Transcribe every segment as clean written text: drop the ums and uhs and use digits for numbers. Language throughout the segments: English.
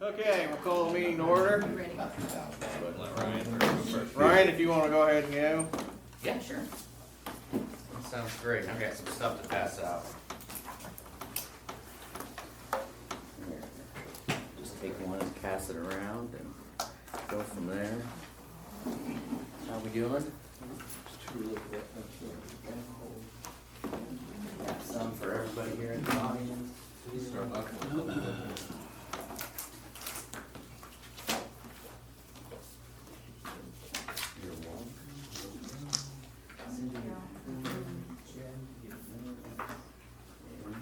Okay, we'll call the meeting to order. Ready. Ryan, if you want to go ahead and go. Yeah, sure. That sounds great. I've got some stuff to pass out. Here. Just take one and pass it around and go from there. How we doing? Got some for everybody here in the audience. You're welcome.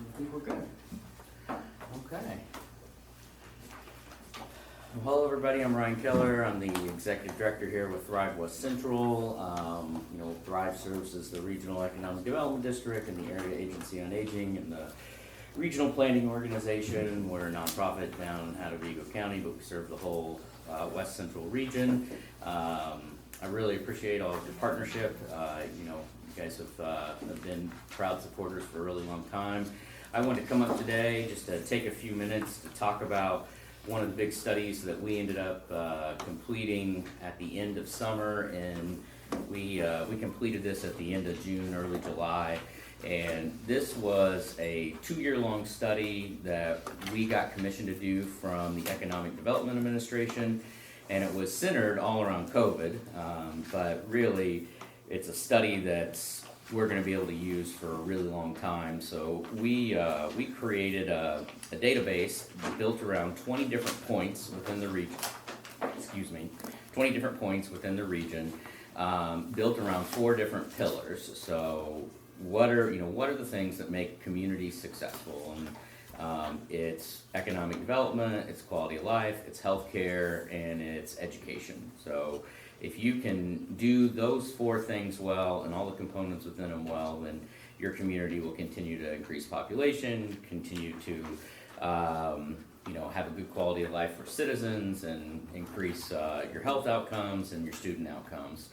I think we're good. Okay. Well, hello everybody, I'm Ryan Keller. I'm the executive director here with Thrive West Central. Thrive serves as the Regional Economic Development District and the Area Agency on Aging and the Regional Planning Organization. We're a nonprofit down in Otsego County, but we serve the whole West Central region. I really appreciate all of your partnership. You guys have been proud supporters for a really long time. I wanted to come up today just to take a few minutes to talk about one of the big studies that we ended up completing at the end of summer, and we completed this at the end of June, early July. And this was a 2-year-long study that we got commissioned to do from the Economic Development Administration, and it was centered all around COVID, but really it's a study that's we're going to be able to use for a really long time. So we created a database built around 20 different points within the region. 20 different points within the region, built around 4 different pillars. So what are the things that make communities successful? And it's economic development, it's quality of life, it's healthcare, and it's education. So if you can do those 4 things well and all the components within them well, then your community will continue to increase population, continue to have a good quality of life for citizens, and increase your health outcomes and your student outcomes.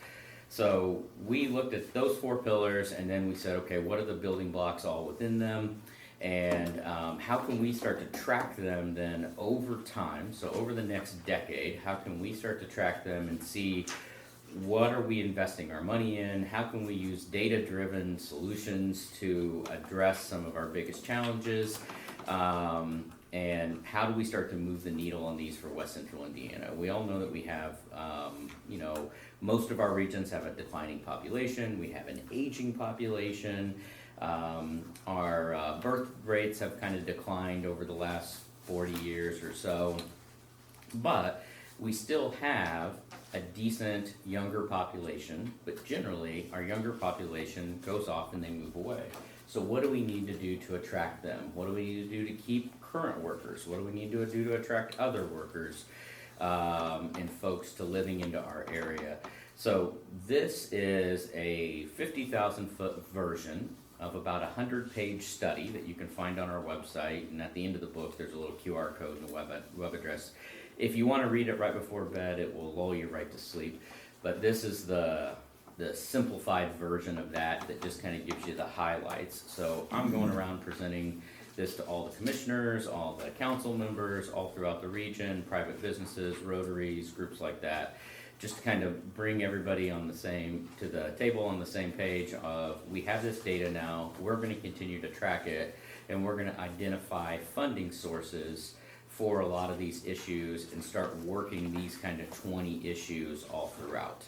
So we looked at those 4 pillars, and then we said, okay, what are the building blocks all within them? And how can we start to track them then over time? So over the next decade, how can we start to track them and see what are we investing our money in? How can we use data-driven solutions to address some of our biggest challenges? And how do we start to move the needle on these for West Central Indiana? We all know that we have, most of our regions have a declining population. We have an aging population. Our birth rates have kind of declined over the last 40 years or so, but we still have a decent younger population, but generally our younger population goes off and they move away. So what do we need to do to attract them? What do we need to do to keep current workers? What do we need to do to attract other workers and folks to living into our area? So this is a 50,000 foot version of about a 100-page study that you can find on our website, and at the end of the book there's a little QR code and a web address. If you want to read it right before bed, it will lull you right to sleep. But this is the simplified version of that just kind of gives you the highlights. So I'm going around presenting this to all the commissioners, all the council members, all throughout the region, private businesses, rotaries, groups like that, just to kind of bring everybody to the table on the same page of, we have this data now, we're going to continue to track it, and we're going to identify funding sources for a lot of these issues and start working these kind of 20 issues all throughout.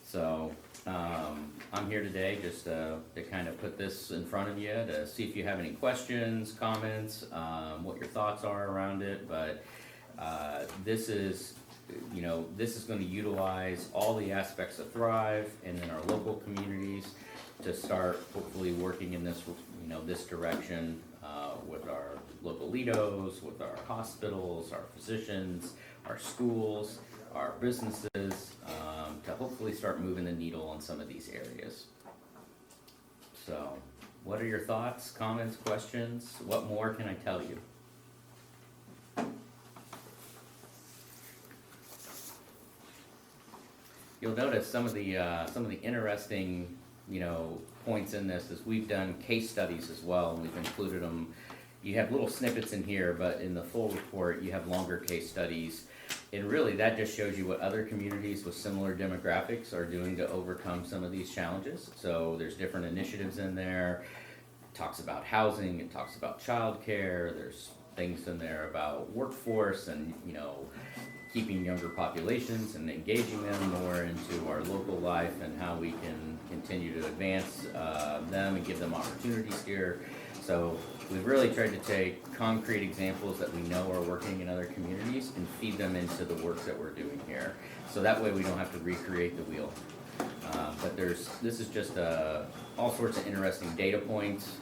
So I'm here today just to kind of put this in front of you to see if you have any questions, comments, what your thoughts are around it. But this is going to utilize all the aspects of Thrive and then our local communities to start hopefully working in this direction with our local LEDOs, with our hospitals, our physicians, our schools, our businesses, to hopefully start moving the needle on some of these areas. So, what are your thoughts, comments, questions? What more can I tell you? You'll notice some of the interesting, points in this is we've done case studies as well, and we've included them you have little snippets in here, but in the full report, you have longer case studies. And really, that just shows you what other communities with similar demographics are doing to overcome some of these challenges. So there's different initiatives in there. It talks about housing, it talks about childcare, there's things in there about workforce and, you know, keeping younger populations and engaging them more into our local life and how we can continue to advance them and give them opportunities here. So we've really tried to take concrete examples that we know are working in other communities and feed them into the work that we're doing here. So that way we don't have to recreate the wheel. But this is just all sorts of interesting data points.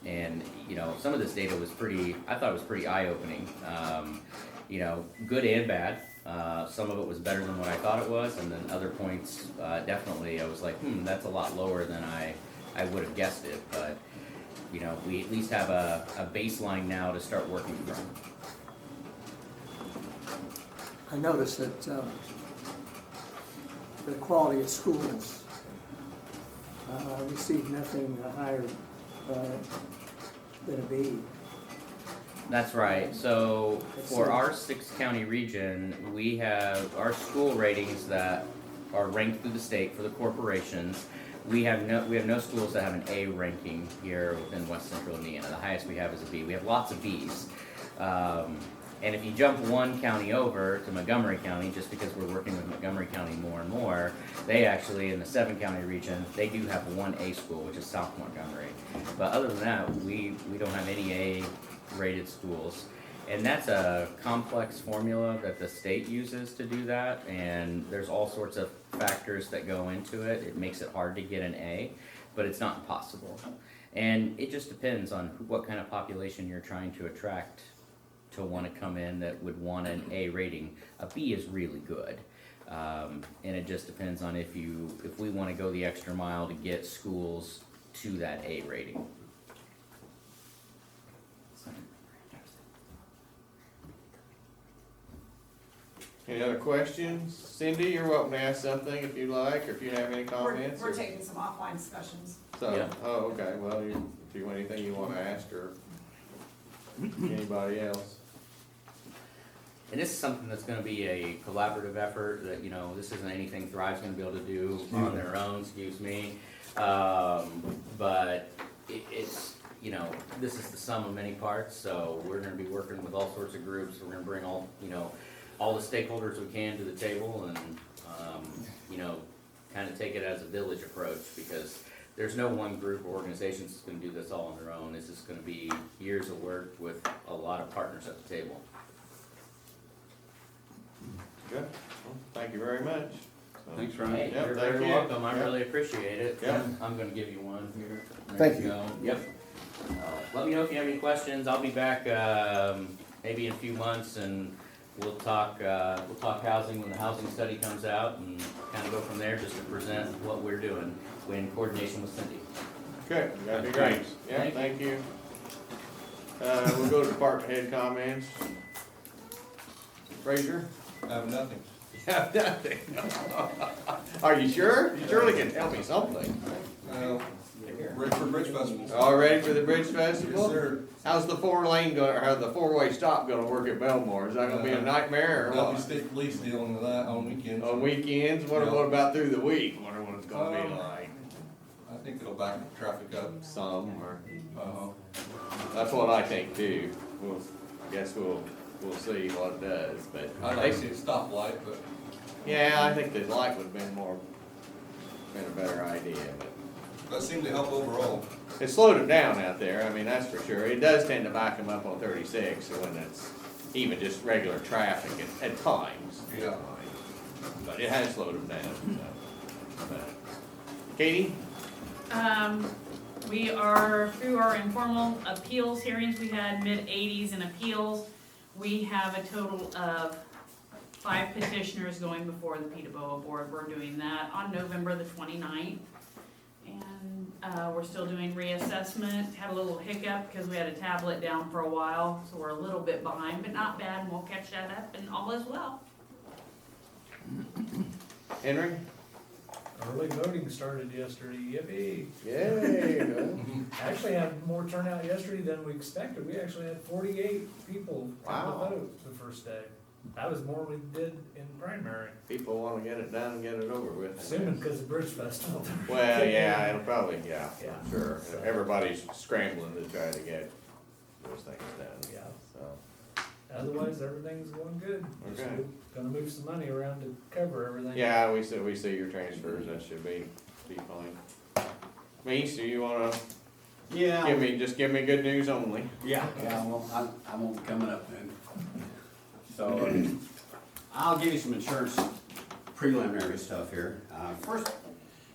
And, you know, some of this data was I thought it was pretty eye-opening. You know, good and bad. Some of it was better than what I thought it was, and then other points, definitely, I was like, that's a lot lower than I would have guessed it. But, you know, we at least have a baseline now to start working from. I noticed that the quality of schools received nothing higher than a B. That's right. So for our 6-county region, we have our school ratings that are ranked through the state for the corporations. We have no schools that have an A ranking here within West Central Indiana. The highest we have is a B. We have lots of Bs. And if you jump one county over to Montgomery County, just because we're working with Montgomery County more and more, they actually, in the 7-county region, they do have one A school, which is South Montgomery. But other than that, we don't have any A-rated schools. And that's a complex formula that the state uses to do that, and there's all sorts of factors that go into it. It makes it hard to get an A, but it's not impossible. And it just depends on what kind of population you're trying to attract to want to come in that would want an A rating. A B is really good. And it just depends on if we want to go the extra mile to get schools to that A rating. Any other questions? Cindy, you're welcome to ask something if you like, or if you have any comments. We're taking some offline discussions. So, Yeah. oh, okay, well, if you want anything you wanna ask, or anybody else. And this is something that's gonna be a collaborative effort, that, you know, this isn't anything Thrive's gonna be able to do on their own, excuse me. But it's, you know, this is the sum of many parts, so we're gonna be working with all sorts of groups. We're gonna bring all the stakeholders we can to the table and, you know, kind of take it as a village approach, because there's no one group or organization that's gonna do this all on their own. This is gonna be years of work with a lot of partners at the table. Good, well, thank you very much. So- Thanks, Ryan. Hey, Yep, you're thank very you. welcome, I Yep. really appreciate it. Yep. I'm gonna give you one here. There Thank you. go. Yep. Let me know if you have any questions, I'll be back, maybe in a few months, and we'll talk housing when the housing study comes out, and kind of go from there, just to present what we're doing in coordination with Cindy. Okay, that'd be That's great. great. Yeah, Thank thank you. We'll go to department head comments. Frazier? I have nothing. You have nothing. Are you sure? You surely can tell me something. Ready for Bridge Festival? All ready for the Bridge Yes, Festival? sir. How's the 4-lane going, or the 4-way stop gonna work at Belmore? Is that gonna be a nightmare or There'll be what? state police dealing with that on weekends. On weekends? What Yeah. about through the week? Wonder what it's gonna be like. I think it'll back the traffic up. Some, or, Uh, that's what I think too. I guess we'll see what it does, but. I'd like to see a stoplight, but Yeah, I think the light would've been a better idea, but. that seemed to help overall. It slowed them down out there, I mean, that's for sure. It does tend to back them up on 36, so when it's even just regular traffic at times. Yeah. But it has slowed them down, so. But- Katie? We are through our informal appeals hearings. We had mid-80s in appeals. We have a total of 5 petitioners going before the PETA-BOA board. We're doing that on November the 29th. And we're still doing reassessment. Had a little hiccup because we had a tablet down for a while, so we're a little bit behind, but not bad, and we'll catch that up, and all is well. Henry? Early voting started yesterday, yippee. Yay. Actually had more turnout yesterday than we expected. We actually had 48 people come to Wow. vote the first day. That was more we did in primary, People wanna get it done and get it over with. assuming because of Bridge Festival. Well, yeah, it'll probably, yeah, Yeah. sure. So- Everybody's scrambling to try to get those things done, Yeah, so. otherwise everything's going good. Just Okay. Gonna move some money around to cover everything. Yeah, we see your transfers, that should be fine. Meese, do you wanna Yeah. just give me good news only? Yeah, well, I won't be coming up then. So, I'll give you some insurance preliminary stuff here. First,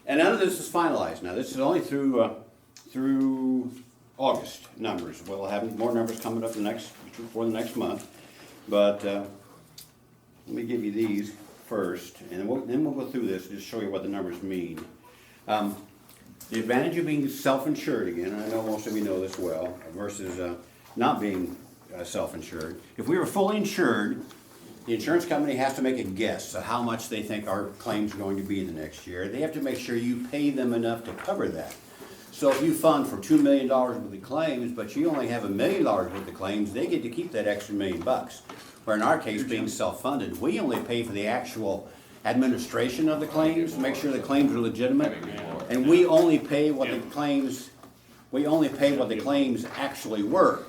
and none of this is finalized. Now, this is only through August numbers. We'll have more numbers coming up for the next month. But, let me give you these first, and then we'll go through this and just show you what the numbers mean. The advantage of being self-insured again, and I know most of you know this well, versus not being self-insured. If we were fully insured, the insurance company has to make a guess of how much they think our claim's going to be the next year. They have to make sure you pay them enough to cover that. So if you fund for $2 million worth of claims, but you only have $1 million worth of claims, they get to keep that extra $1 million. Where in our case, being self-funded, we only pay for the actual administration of the claims, make sure the claims are legitimate. And we only pay what the claims actually were.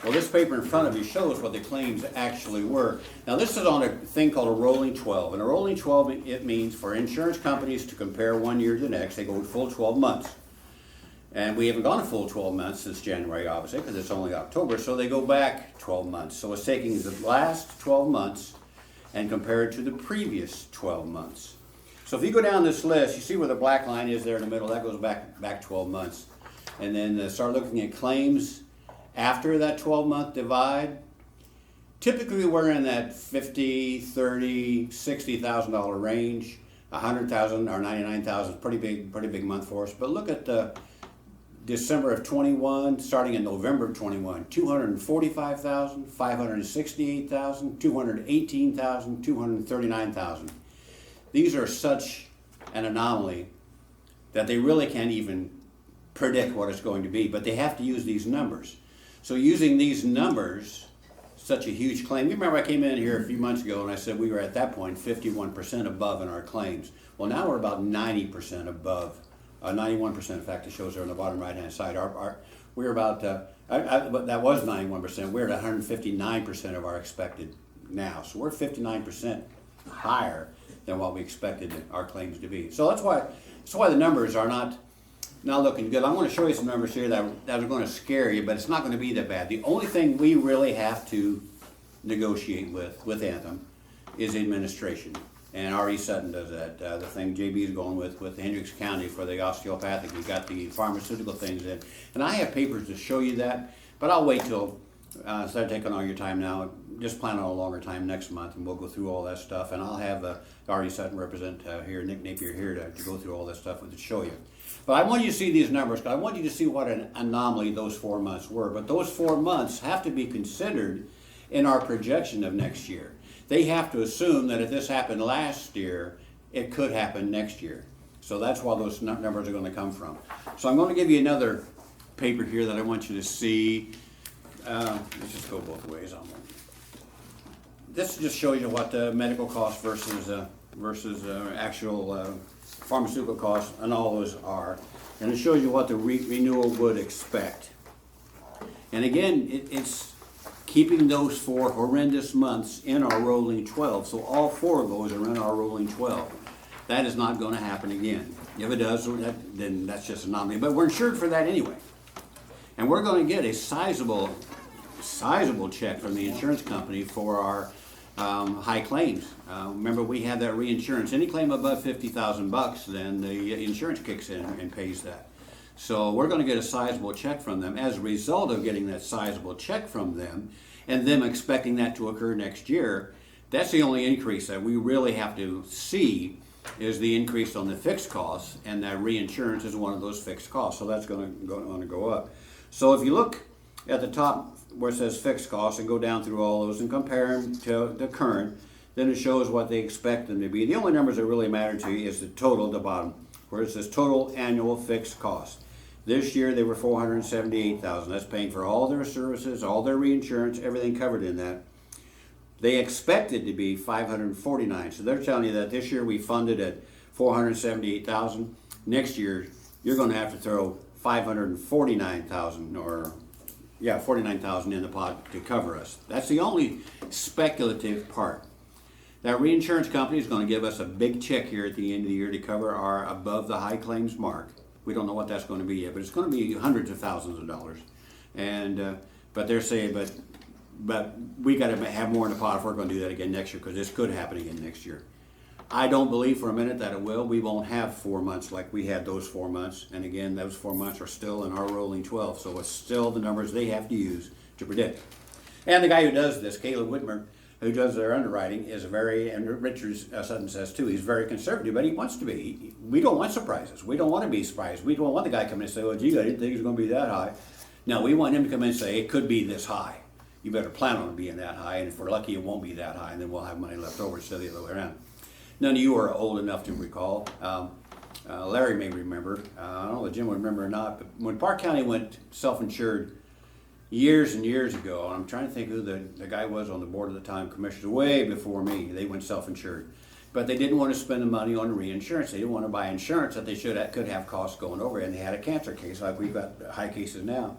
Well, this paper in front of you shows what the claims actually were. Now, this is on a thing called a rolling 12. And a rolling 12, it means for insurance companies to compare one year to the next, they go full 12 months. And we haven't gone a full 12 months since January, obviously, because it's only October, so they go back 12 months. So it's taking the last 12 months and compare it to the previous 12 months. So if you go down this list, you see where the black line is there in the middle, that goes back 12 months. And then start looking at claims after that 12-month divide. Typically, we're in that $50,000, $30,000, $60,000 range. $100,000 or $99,000 is pretty big month for us. But look at December of 21, starting in November of 21, 245,000, 568,000, 218,000, 239,000. These are such an anomaly that they really can't even predict what it's going to be, but they have to use these numbers. So using these numbers, such a huge claim. You remember I came in here a few months ago and I said we were at that point 51% above in our claims. Well, now we're about 90% above. 91%, in fact, it shows there on the bottom right-hand side. We're about, but that was 91%. We're at 159% of our expected now. So we're 59% higher than what we expected our claims to be. So that's why the numbers are not looking good. I'm going to show you some numbers here that are going to scare you, but it's not going to be that bad. The only thing we really have to negotiate with Anthem is administration. And R.E. Sutton does that. The thing JB is going with Hendricks County for the osteopathic. We've got the pharmaceutical things in. And I have papers to show you that, but I'll wait till, instead of taking all your time now, just plan on a longer time next month and we'll go through all that stuff. And I'll have R.E. Sutton represent here, Nick Napier here to go through all that stuff and to show you. But I want you to see these numbers because I want you to see what an anomaly those 4 months were. But those 4 months have to be considered in our projection of next year. They have to assume that if this happened last year, it could happen next year. So that's why those numbers are going to come from. So I'm going to give you another paper here that I want you to see. Let's just go both ways on one. This just shows you what the medical costs versus actual pharmaceutical costs and all those are. And it shows you what the renewal would expect. And again, it's keeping those 4 horrendous months in our rolling 12. So all 4 of those are in our rolling 12. That is not going to happen again. If it does, then that's just an anomaly. But we're insured for that anyway. And we're going to get a sizable check from the insurance company for our high claims. Remember, we have that reinsurance. Any claim above $50,000, then the insurance kicks in and pays that. So we're going to get a sizable check from them. As a result of getting that sizable check from them and them expecting that to occur next year, that's the only increase that we really have to see is the increase on the fixed costs, and that reinsurance is one of those fixed costs. So that's going to go up. So if you look at the top where it says fixed costs and go down through all those and compare them to the current, Then it shows what they expect them to be. The only numbers that really matter to you is the total at the bottom, where it says total annual fixed cost. This year they were $478,000. That's paying for all their services, all their reinsurance, everything covered in that. They expected to be $549,000. So they're telling you that this year we funded at $478,000. Next year you're going to have to throw $549,000 or $49,000 in the pot to cover us. That's the only speculative part. That reinsurance company is going to give us a big check here at the end of the year to cover our above the high claims mark. We don't know what that's going to be yet, but it's going to be hundreds of thousands of dollars. And but they're saying, but we got to have more in the pot if we're going to do that again next year, because this could happen again next year. I don't believe for a minute that it will. We won't have 4 months like we had those 4 months. And again, those 4 months are still in our rolling 12, so it's still the numbers they have to use to predict. And the guy who does this, Caleb Whitmer, who does their underwriting, is very, and Richard Sutton says too, he's very conservative, but he wants to be. We don't want surprises. We don't want to be surprised. We don't want the guy coming in and say, well, gee, I didn't think it was going to be that high. No, we want him to come in and say, it could be this high. You better plan on it being that high, and if we're lucky, it won't be that high, and then we'll have money left over instead of the other way around. None of you are old enough to recall. Larry may remember. I don't know if Jim would remember or not, but when Park County went self-insured years and years ago, and I'm trying to think who the guy was on the board at the time, commissioners, way before me, they went self-insured. But they didn't want to spend the money on reinsurance. They didn't want to buy insurance that they could have costs going over, and they had a cancer case, like we've got high cases now.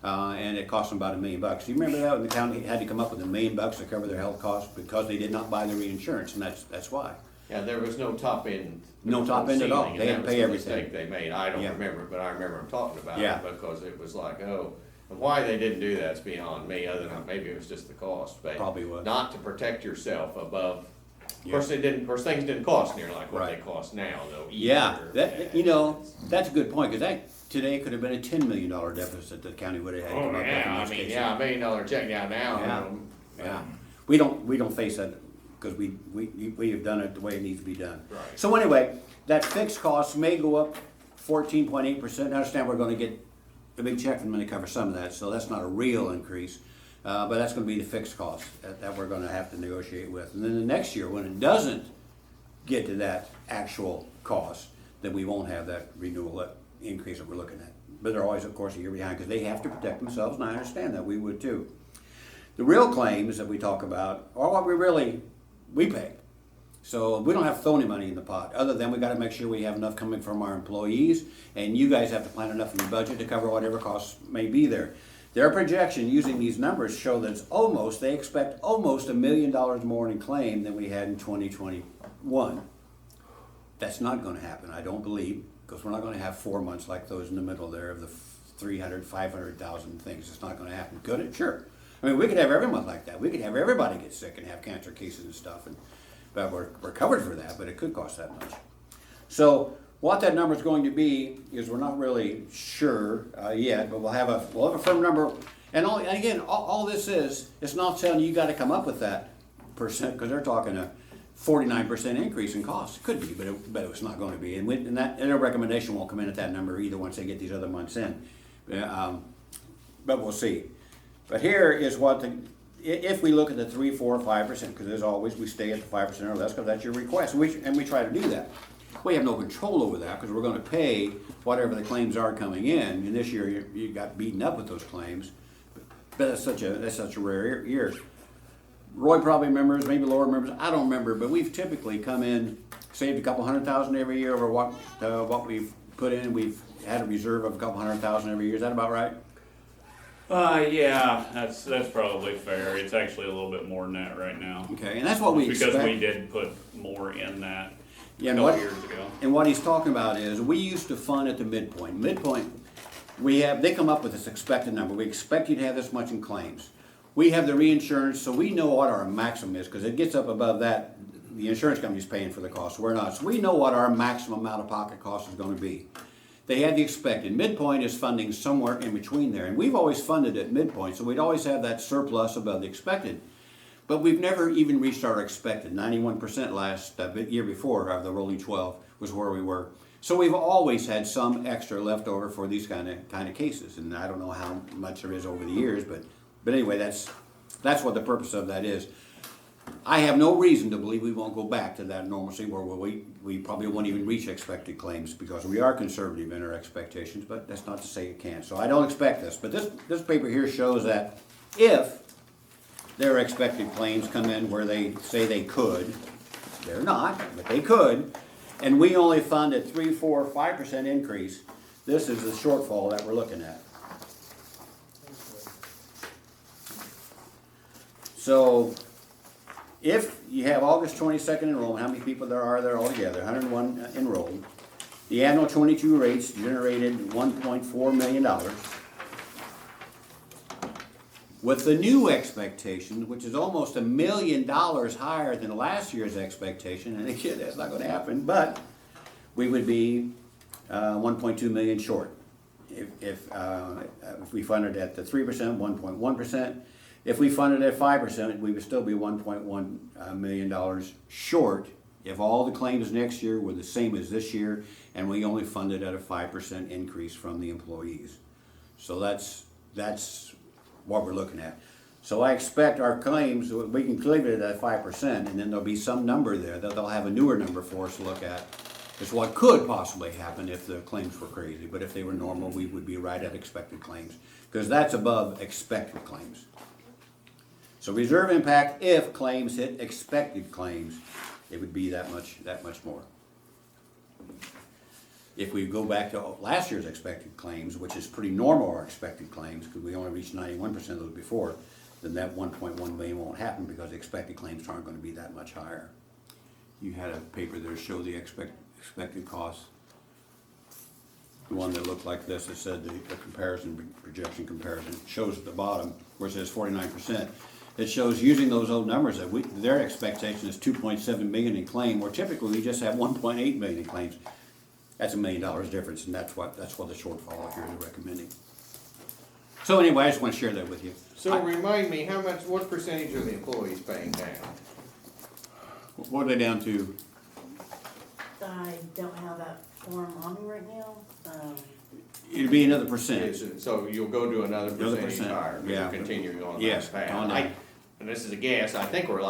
And it cost them about $1 million. Do you remember that? The county had to come up with $1 million to cover their health costs because they did not buy the reinsurance, and that's why. Yeah, there was no top end. No top end at all. ceiling, They had and to that pay was the everything. mistake they made. I don't Yeah. remember, but I remember them talking about Yeah. it, because it was like, oh, why they didn't do that's beyond me, other than maybe it was just the cost, but Probably was. not to protect yourself above. Of Yeah. course, things didn't cost near like what Right. they cost now, though. Yeah, either. that's a good point, because that today could have been a $10 million deficit the county would have had to Oh, come up with in yeah, I most mean, cases. yeah, $1 million check down now. Yeah. Yeah, we don't face that because we have done it the way it needs to be done. Right. So anyway, that fixed cost may go up 14.8%. I understand we're going to get a big check from them to cover some of that, so that's not a real increase, but that's going to be the fixed cost that we're going to have to negotiate with. And then the next year, when it doesn't get to that actual cost, then we won't have that renewal increase that we're looking at. But they're always, of course, a year behind because they have to protect themselves, and I understand that. We would too. The real claims that we talk about are what we pay. So we don't have to throw any money in the pot, other than we got to make sure we have enough coming from our employees, and you guys have to plan enough in your budget to cover whatever costs may be there. Their projection using these numbers show that they expect almost $1 million more in claim than we had in 2021. That's not going to happen, I don't believe, because we're not going to have 4 months like those in the middle there of the 300, 500,000 things. It's not going to happen. Could it? Sure. I mean, we could have every month like that. We could have everybody get sick and have cancer cases and stuff, but we're covered for that, but it could cost that much. So what that number is going to be is we're not really sure yet, but we'll have a firm number. And again, all this is, it's not telling you got to come up with that percent, because they're talking a 49% increase in cost. It could be, but it's not going to be. And their recommendation won't come in at that number either once they get these other months in. But we'll see. But here is if we look at the 3, 4, 5%, because as always we stay at the 5% or less because that's your request, and we try to do that. We have no control over that because we're going to pay whatever the claims are coming in. And this year you got beaten up with those claims, but that's such a rare year. Roy probably remembers, maybe Laura remembers. I don't remember, but we've typically come in, saved a couple $100,000 every year over what we've put in. We've had a reserve of a couple $100,000 every year. Is that about right? Yeah, that's probably fair. It's actually a little bit more than that right now. Okay, and that's what we expect. Because we did put more in that Yeah, a couple years ago. And what he's talking about is we used to fund at the midpoint. Midpoint, they come up with this expected number. We expect you to have this much in claims. We have the reinsurance, so we know what our maximum is, because it gets up above that. The insurance company's paying for the cost. We're not. So we know what our maximum out-of-pocket cost is going to be. They had the expected. Midpoint is funding somewhere in between there. And we've always funded at midpoint, so we'd always have that surplus above the expected. But we've never even reached our expected. 91% last year before of the rolling 12 was where we were. So we've always had some extra left over for these kind of cases. And I don't know how much there is over the years, but anyway, that's what the purpose of that is. I have no reason to believe we won't go back to that normalcy where we probably won't even reach expected claims because we are conservative in our expectations, but that's not to say it can't. So I don't expect this, but this paper here shows that if their expected claims come in where they say they could, they're not, but they could, and we only fund a 3, 4, 5% increase, this is the shortfall that we're looking at. So, if you have August 22nd enrollment, how many people there are there altogether? 101 enrolled. The annual 22 rates generated $1.4 million. With the new expectation, which is almost $1 million higher than last year's expectation, and again, that's not going to happen, but we would be 1.2 million short. If we funded at the 3%, 1.1%. If we funded at 5%, we would still be $1.1 million short if all the claims next year were the same as this year, and we only funded at a 5% increase from the employees. So that's what we're looking at. So I expect our claims, we can leave it at 5%, and then there'll be some number there that they'll have a newer number for us to look at. It's what could possibly happen if the claims were crazy, but if they were normal, we would be right at expected claims, because that's above expected claims. So reserve impact, if claims hit expected claims, it would be that much more. If we go back to last year's expected claims, which is pretty normal, our expected claims, because we only reached 91% of those before, then that 1.1 million won't happen because the expected claims aren't going to be that much higher. You had a paper there show the expected costs. The one that looked like this, it said the comparison, projection comparison, shows at the bottom where it says 49%. It shows using those old numbers that their expectation is 2.7 million in claim, where typically we just have 1.8 million in claims. That's $1 million difference, and that's what the shortfall here is recommending. So anyway, I just want to share that with you. So remind me, what percentage are the employees paying now? What are they down to? I don't have that form on me right now. It'd be another percent. So you'll go to another Another percentage percent, higher, because yeah. you're continuing on Yes, that on path. that. And this is a guess, I think they're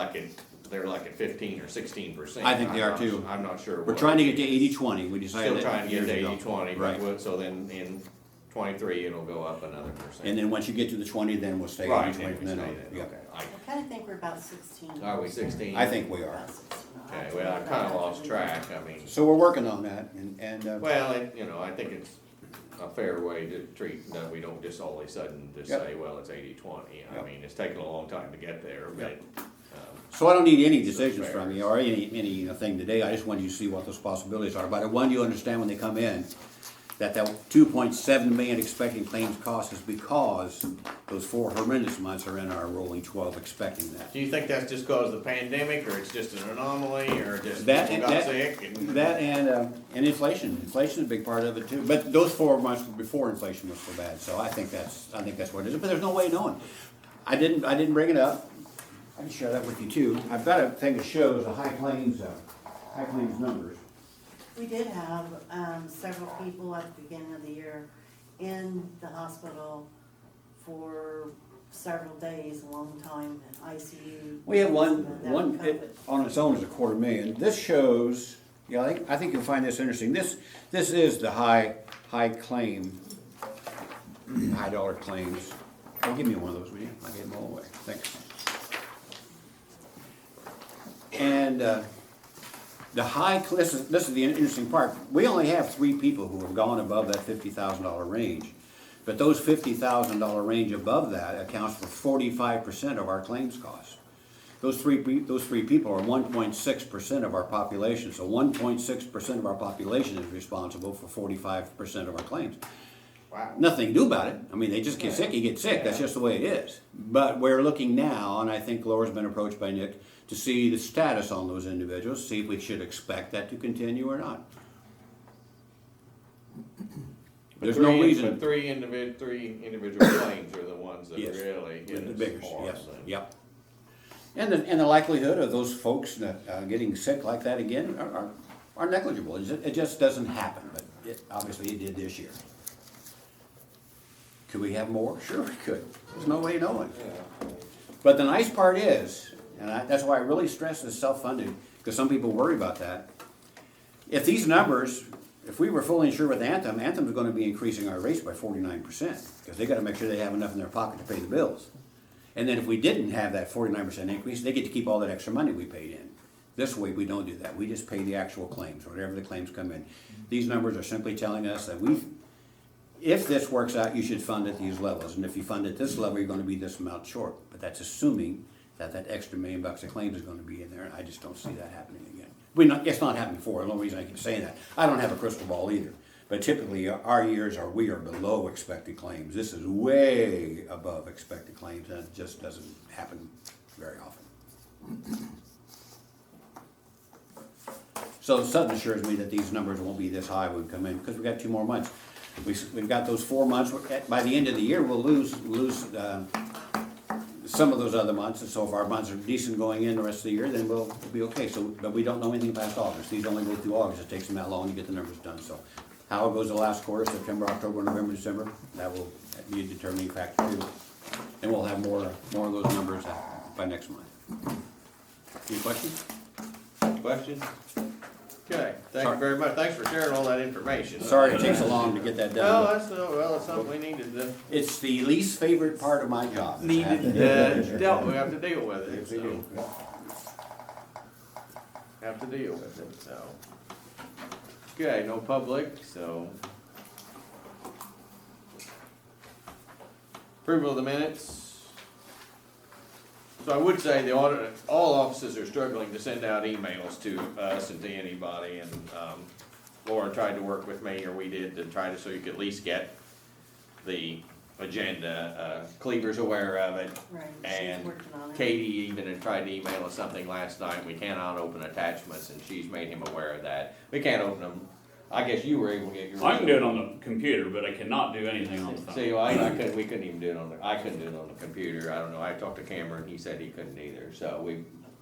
like at 15 or 16%. I think they are too. I'm not sure. We're what trying to it get to is. 80-20. We decided Still that trying to get years to ago. 80-20, Right. but so then in 23, it'll go up another percent. And then once you get to the 20, then we'll stay Right, 80-20 then from we then stay on. there, Yeah. okay. I kind of think we're about 16. Are we 16? I think we are. About 16. Okay, well, I kinda lost track, I mean, So we're working on that, and well, I think it's a fair way to treat, that we don't just all of a sudden just Yep. say, well, it's 80-20. I Yep. mean, it's taken a long time to get there, but, so I don't need any decisions from you or any thing today. I just want you to see what those possibilities are. But I want you to understand when they come in that 2.7 million expecting claims cost is because those 4 horrendous months are in our rolling 12 expecting that. do you think that's just cause of the pandemic, or it's just an anomaly, or just That people and got sick? and inflation. Inflation is a big part of it too. But those 4 months before inflation was so bad. So I think that's what it is. But there's no way of knowing. I didn't bring it up. I can share that with you too. I've got a thing that shows the high claims numbers. We did have several people at the beginning of the year in the hospital for several days, a long time, in ICU. We have one COVID. on its own is $250,000. This shows, I think you'll find this interesting. This is the high claim, high dollar claims. Oh, give me one of those, will you? I'll get them all away. Thanks. And this is the interesting part. We only have 3 people who have gone above that $50,000 range. But those $50,000 range above that accounts for 45% of our claims costs. Those three people are 1.6% of our population. So 1.6% of our population is responsible for 45% of our claims. Wow. Nothing to do about it. I mean, they just get sick, you get sick. That's just the way it is. But we're looking now, and I think Laura's been approached by Nick, to see the status on those individuals, see if we should expect that to continue or not. There's no reason. But three individual claims are the ones that Yes. really hit The us biggest, hard. yes, yep. And the likelihood of those folks that getting sick like that again are negligible. It just doesn't happen, but obviously it did this year. Could we have more? Sure we could. There's no way of knowing. But the nice part is, And that's why I really stress this self-funded, because some people worry about that. If these numbers, if we were fully insured with Anthem, Anthem's gonna be increasing our rates by 49%, because they gotta make sure they have enough in their pocket to pay the bills. And then if we didn't have that 49% increase, they get to keep all that extra money we paid in. This way, we don't do that. We just pay the actual claims, whatever the claims come in. These numbers are simply telling us that if this works out, you should fund at these levels. And if you fund at this level, you're gonna be this amount short. But that's assuming that extra $1 million of claims is gonna be in there, and I just don't see that happening again. It's not happened before, the only reason I keep saying that. I don't have a crystal ball either. But typically, our years we are below expected claims. This is way above expected claims, and it just doesn't happen very often. So something assures me that these numbers won't be this high when we come in, because we've got 2 more months. We've got those 4 months, by the end of the year, we'll lose some of those other months, and so if our months are decent going in the rest of the year, then we'll be okay. But we don't know anything past August. These only go through August. It takes them that long to get the numbers done, so. How it goes the last quarter, September, October, November, December, that will be a determining factor too. And we'll have more of those numbers by next month. Any questions? Questions? Okay, thank Sorry. you very much. Thanks for sharing all that information. Sorry it takes so long to get that No, done. it's something we needed to, It's the least favorite part of my job. we have to deal with it, so. Have to deal with it, so. Okay, no public, so. Approval of the minutes. So I would say all offices are struggling to send out emails to us and to anybody, and, Laura tried to work with me, or we did, to try to, so you could at least get the agenda. Cleaver's aware of it. Right, And she's working on it. Katie even had tried to email us something last night. We cannot open attachments, and she's made him aware of that. We can't open them. I guess you were able to get yours. I can do it on the computer, but I cannot do anything on the phone. See, we couldn't even do it I couldn't do it on the computer. I don't know. I talked to Cameron, he said he couldn't either. So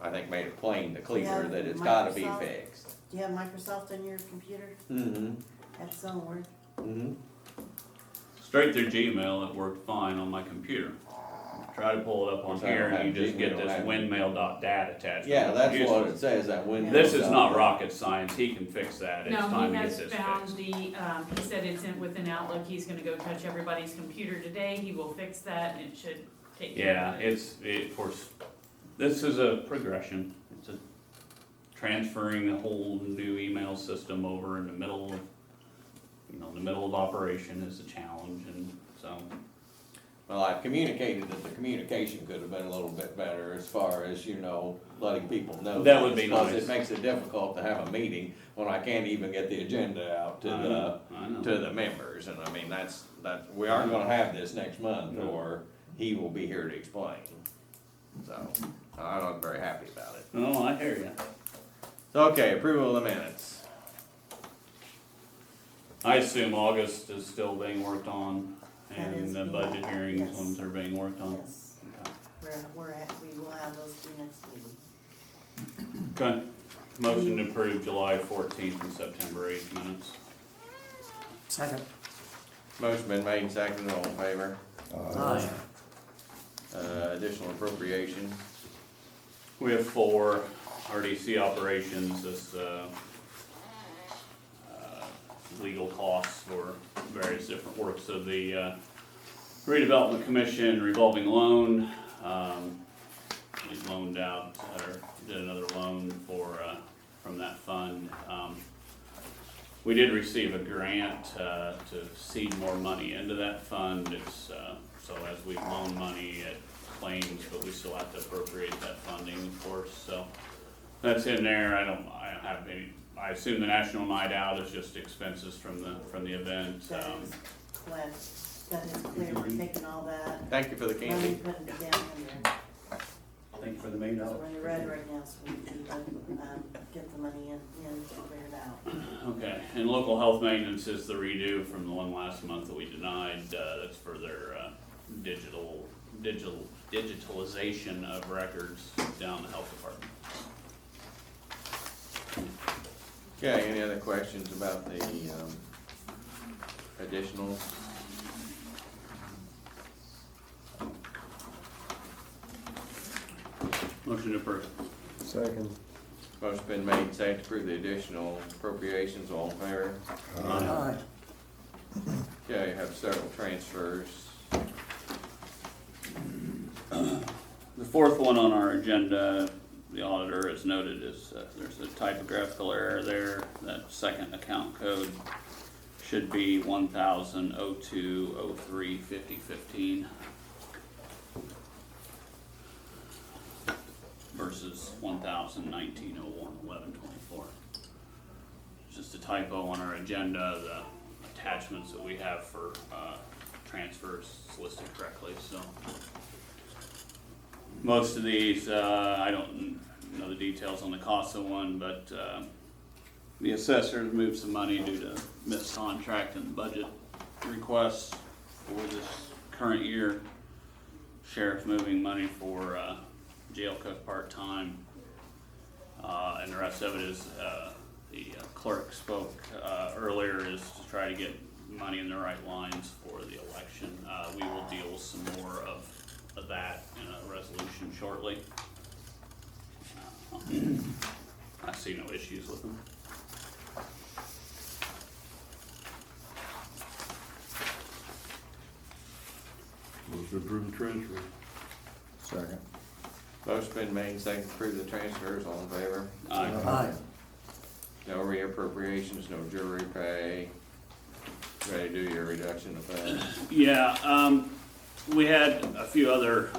I think made it plain to Cleaver Yeah, that it's gotta be Microsoft. fixed. Do you have Microsoft on your computer? Mm-hmm, That's somewhere. mm-hmm. Straight through Gmail, it worked fine on my computer. Try to pull it up on So I don't here and you have just get Gmail, I this have- windmail.dat attached. Yeah, that's Useless. what it says, that window. This is not rocket science, he can fix that, it's No, time he to get has this found fixed. he said it's within Outlook, he's gonna go touch everybody's computer today, he will fix that, and it should take care Yeah, of it. of course, this is a progression, it's a transferring a whole new email system over in the middle of, the middle of operation is a challenge, and so. Well, I've communicated that the communication could have been a little bit better as far as, letting people know. That would be because nice. It makes it difficult to have a meeting when I can't even get the agenda out to I know. to the members. And I mean, we aren't gonna have this next month, No. or he will be here to explain. So, I'm not very happy about it. Oh, I hear you. Okay, approval of the minutes. I assume August is still being worked on, That is and the being- budget hearings, yes. ones are being worked on. Yes, we will have those two next meeting. Okay, motion to approve July 14th and September 8th minutes. Second. Motion been made, seconded, all in favor? Aye. Additional appropriation. We have 4 RDC operations, this, legal costs for various different works of the, redevelopment commission revolving loan. We loaned out, or did another loan from that fund. We did receive a grant, to seed more money into that fund. It's, so as we loan money, it claims, but we still have to appropriate that funding, of course, so. That's in there, I don't have any, I assume the National Night Out is just expenses from the event. That is clear, we're taking all that, Thank you for the money, candy. putting it down in there. Thank you for the $1 million. So we're in the red right now, so we can, get the money in to clear it out. Okay, and local health maintenance is the redo from the one last month that we denied, that's for their, digitalization of records down the health department. Okay, any other questions about the, additionals? Motion Motion to approve. Second. Motion been made, second to approve the additional appropriations, all in favor? Aye. Okay, you have several transfers. The fourth one on our agenda, the auditor has noted is, there's a typographical error there. That second account code should be 1002035015 versus 1019011124. It's just a typo on our agenda. The attachments that we have for transfers is listed correctly, so. Most of these, I don't know the details on the CASA one, but the assessors moved some money due to missed contract and budget requests for this current year. Sheriff's moving money for jail cook part-time, and the rest of it is, the clerk spoke earlier, is to try to get money in the right lines for the election. We will deal with some more of that in a resolution shortly. I see no issues with them. Motion to approve the transfer. Second. Motion been made, second to approve the transfers, all in favor? Aye. No reappropriations, no jury pay. Ready to do your reduction of pay? Yeah, we had a few other,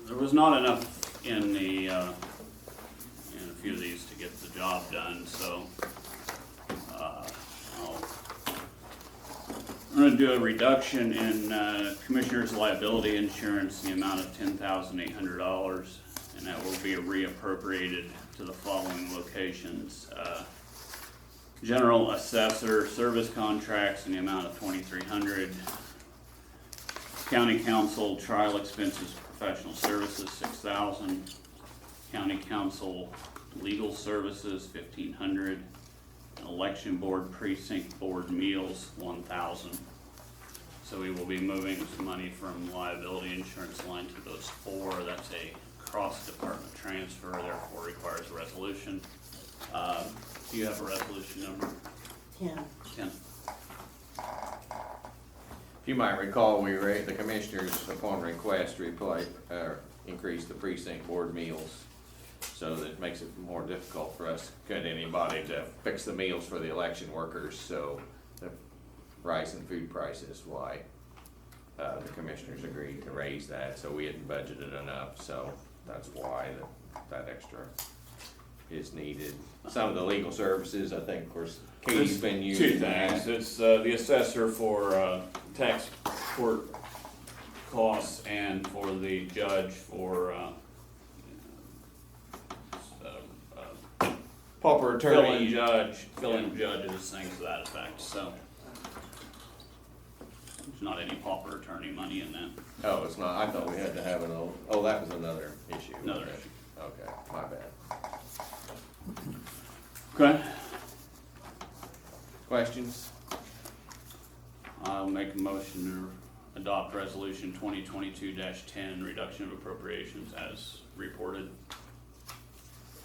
there was not enough in the, in a few of these to get the job done, so, I'm gonna do a reduction in, Commissioner's liability insurance, in the amount of $10,800, and that will be reappropriated to the following locations. General assessor service contracts in the amount of $2,300. County council trial expenses, professional services, $6,000. County council legal services, $1,500. Election board precinct board meals, $1,000. So we will be moving some money from liability insurance line to those four. That's a cross-department transfer, therefore requires a resolution. Do you have a resolution number? 10. 10. You might recall, the commissioners, upon request, increase the precinct board meals, so that it makes it more difficult for us to get anybody to fix the meals for the election workers, so the rise in food prices, why the commissioners agreed to raise that, so we hadn't budgeted enough, so that's why that extra is needed. Some of the legal services, I think, of course, Katie's been using Two things. that. It's the assessor for tax court costs and for the judge for Pauper filling attorney, judges, things to that effect, so. There's not any pauper attorney money in that. oh, it's not, I thought we had to have oh, that was another issue. Another Okay. issue. Okay, my bad. Okay. Questions? I'll make a motion to adopt resolution 2022-10, reduction of appropriations as reported.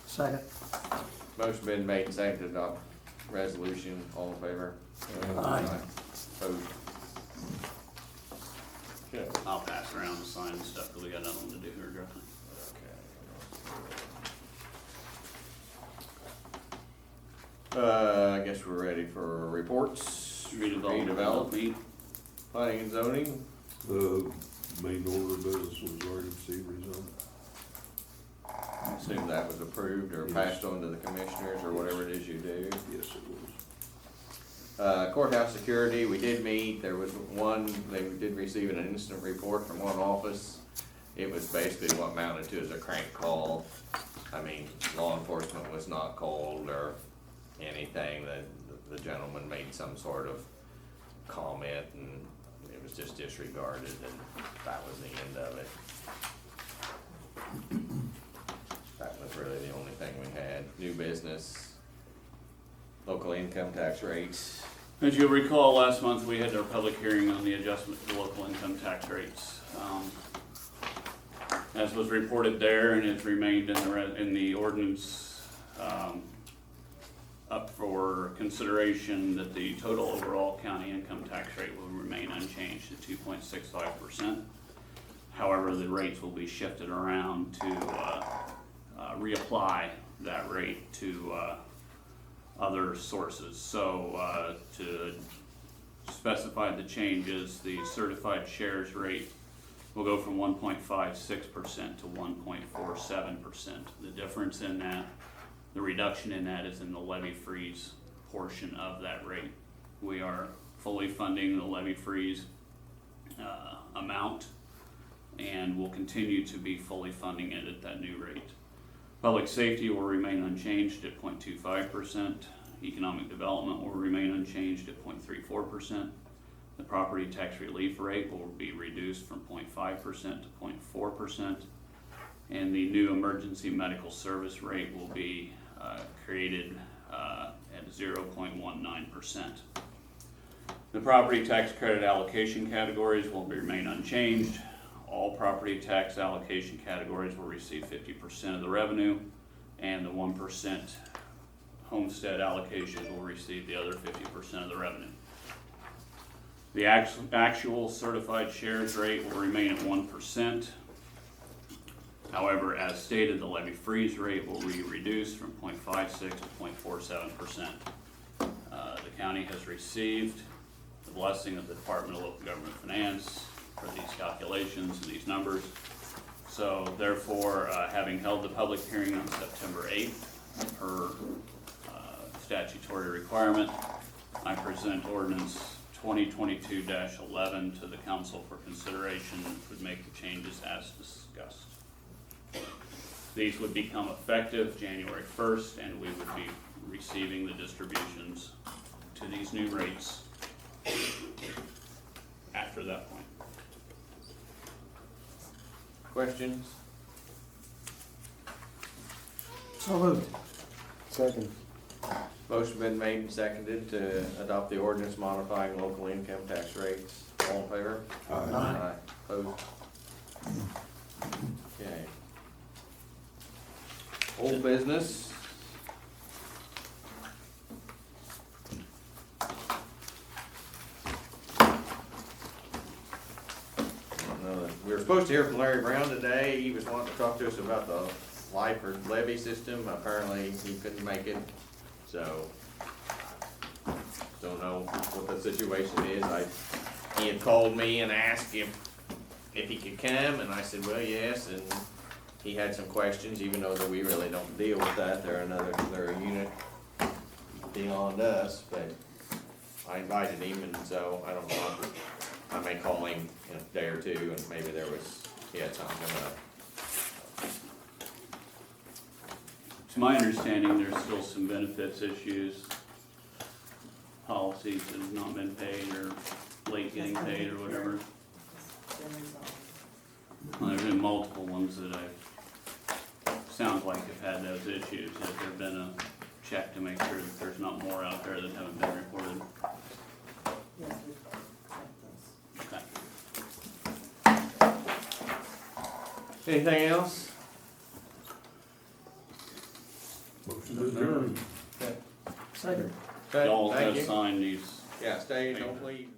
Second. Motion been made and seconded to adopt resolution, all in favor? Aye. Opposed? Okay. I'll pass around the sign and stuff, because we got nothing to do here directly. I guess we're ready for reports. Redevelopment. Planning and zoning. Main order of business was already received rezoned. I assume that was approved or Yes. passed on to the commissioners or whatever it is you do. Yes, it was. Courthouse security, we did meet, there was one, they did receive an instant report from one office. It was basically what amounted to as a crank call. I mean, law enforcement was not called or anything, the gentleman made some sort of comment and it was just disregarded and that was the end of it. That was really the only thing we had. New business, local income tax rates. As you'll recall, last month we had our public hearing on the adjustment to local income tax rates. as was reported there and has remained in the ordinance, up for consideration, that the total overall county income tax rate will remain unchanged at 2.65%. However, the rates will be shifted around to reapply that rate to other sources. So to specify the changes, the certified shares rate will go from 1.56% to 1.47%. The difference in that, the reduction in that, is in the levy freeze portion of that rate. We are fully funding the levy freeze amount, and will continue to be fully funding it at that new rate. Public safety will remain unchanged at 0.25%. Economic development will remain unchanged at 0.34%. The property tax relief rate will be reduced from 0.5% to 0.4%. And the new emergency medical service rate will be created at 0.19%. The property tax credit allocation categories will remain unchanged. All property tax allocation categories will receive 50% of the revenue, and the 1% homestead allocations will receive the other 50% of the revenue. The actual certified shares rate will remain at 1%. However, as stated, the levy freeze rate will be reduced from 0.56 to 0.47%. The county has received the blessing of the Department of Local Government Finance for these calculations and these numbers. So therefore, having held the public hearing on September 8th per statutory requirement, I present ordinance 2022-11 to the council for consideration, and would make the changes as discussed. These would become effective January 1st, and we would be receiving the distributions to these new rates after that point. Questions? So moved. Second. Motion been made and seconded to adopt the ordinance modifying local income tax rates. All in favor? Aye. Opposed? Okay. Old business. We were supposed to hear from Larry Brown today. He was wanting to talk to us about the LIFR levy system. Apparently, he couldn't make it, so don't know what the situation is. He had called me and asked if he could come, and I said, well, yes, and he had some questions, even though that we really don't deal with that. They're a unit beyond us, but I invited him, and so I don't know. I may call him in a day or two, and maybe he had something coming up. To my understanding, there's still some benefits issues, policies that have not been paid or late getting paid or whatever. Well, there's been multiple ones that sounds like have had those issues. Has there been a check to make sure that there's not more out there that haven't been reported? Yes, we checked those. Okay. Anything else? Motion to adjourn. Second. Okay, Y'all thank have you. signed these. Yeah, stay, don't leave.